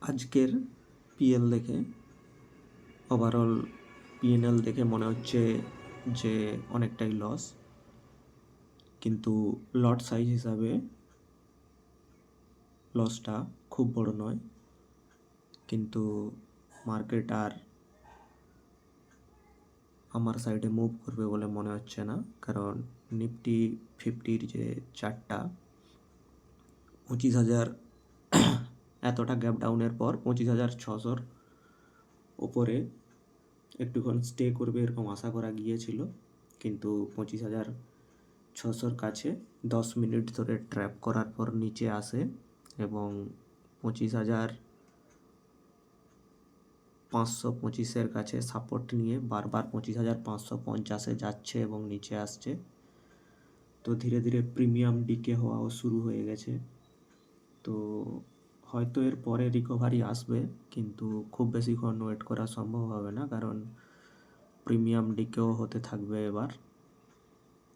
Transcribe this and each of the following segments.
আজকের পিএল দেখে, overall P&L দেখে মনে হচ্ছে যে অনেকটাই লস, কিন্তু লট সাইজ হিসাবে লসটা খুব বড় নয়। কিন্তু মার্কেট আর আমার সাইডে মুভ করবে বলে মনে হচ্ছে না, কারণ নিফটি 50-র যে চার্টটা 25,000 এতটা গ্যাপ ডাউনের পর 25,600 ওপরে একটুক্ষণ স্টে করবে এরকম আশা করা গিয়েছিল, কিন্তু 25,600 কাছে 10 মিনিট ধরে ট্র্যাপ করার পর নিচে আসে এবং 25,525-এর কাছে সাপোর্ট নিয়ে বারবার 25,550-এ যাচ্ছে এবং নিচে আসছে। তো ধীরে ধীরে প্রিমিয়াম ডিকে হওয়াও শুরু হয়ে গেছে। তো হয়তো এর পরে রিকভারি আসবে, কিন্তু খুব বেশিক্ষণ ওয়েট করা সম্ভব হবে না, কারণ প্রিমিয়াম ডিকেও হতে থাকবে এবার।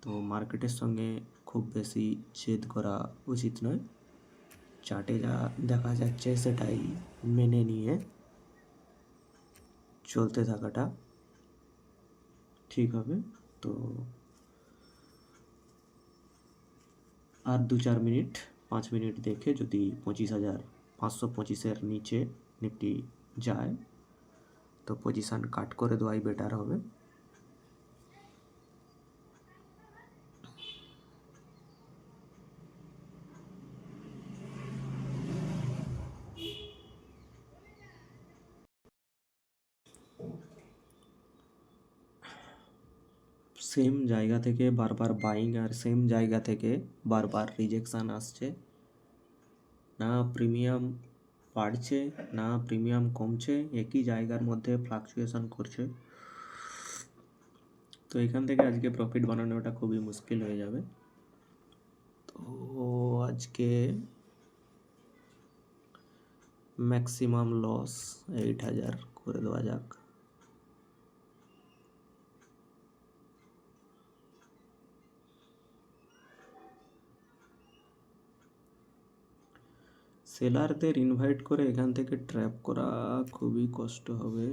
তো মার্কেটের সঙ্গে খুব বেশি জেদ করা উচিত নয়। চার্টে যা দেখা যাচ্ছে সেটাই মেনে নিয়ে চলতে থাকাটা ঠিক হবে। তো আর 2-4 মিনিট 5 মিনিট দেখে যদি 25,525-এর নিচে নিফটি যায় তো পজিশান কাট করে দেওয়াই বেটার হবে। সেম জায়গা থেকে বারবার বাইং আর সেম জায়গা থেকে বারবার রিজেকশান আসছে, না প্রিমিয়াম বাড়ছে না প্রিমিয়াম কমছে, একই জায়গার মধ্যে ফ্লাকচুয়েশন করছে। তো এখান থেকে আজকে প্রফিট বানানোটা খুবই মুশকিল হয়ে যাবে। তো আজকে ম্যাক্সিমাম লস 8,000 করে দেওয়া যাক। সেলারদের ইনভাইট করে এখান থেকে ট্র্যাপ করা খুবই কষ্ট হবে।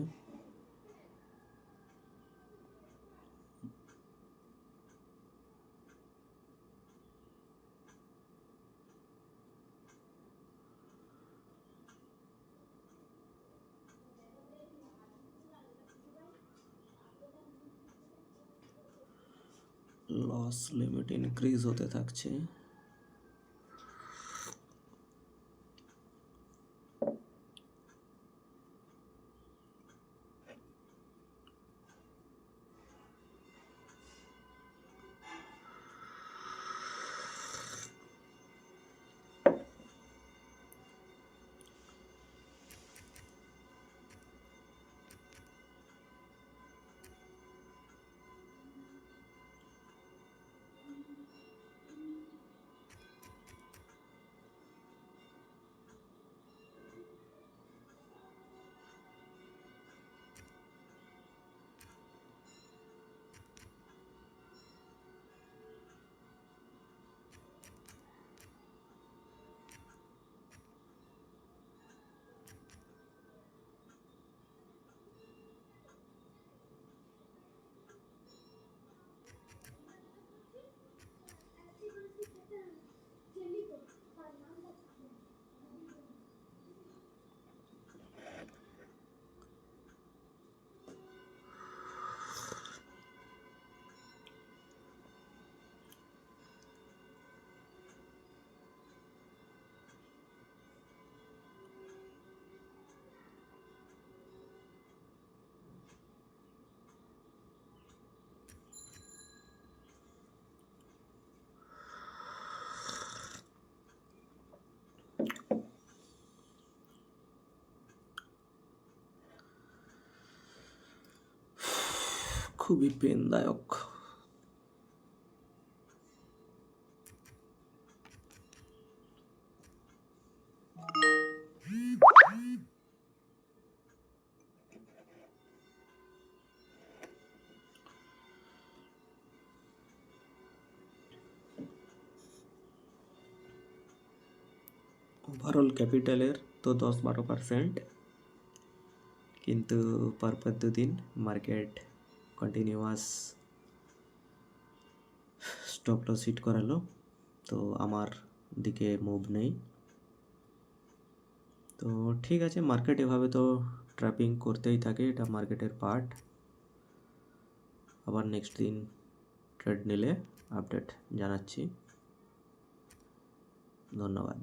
লস লিমিট ইনক্রিজ হতে থাকছে। খুবই পেনদায়ক। ওভারঅল ক্যাপিটালের তো 10-12%, কিন্তু পরপর দুদিন market continuous stop loss hit করালো, তো আমার দিকে মুভ নেই। তো ঠিক আছে, মার্কেট এভাবে তো ট্র্যাপিং করতেই থাকে, এটা মার্কেটের পার্ট। আবার নেক্সট দিন ট্রেড নিলে আপডেট জানাচ্ছি। ধন্যবাদ।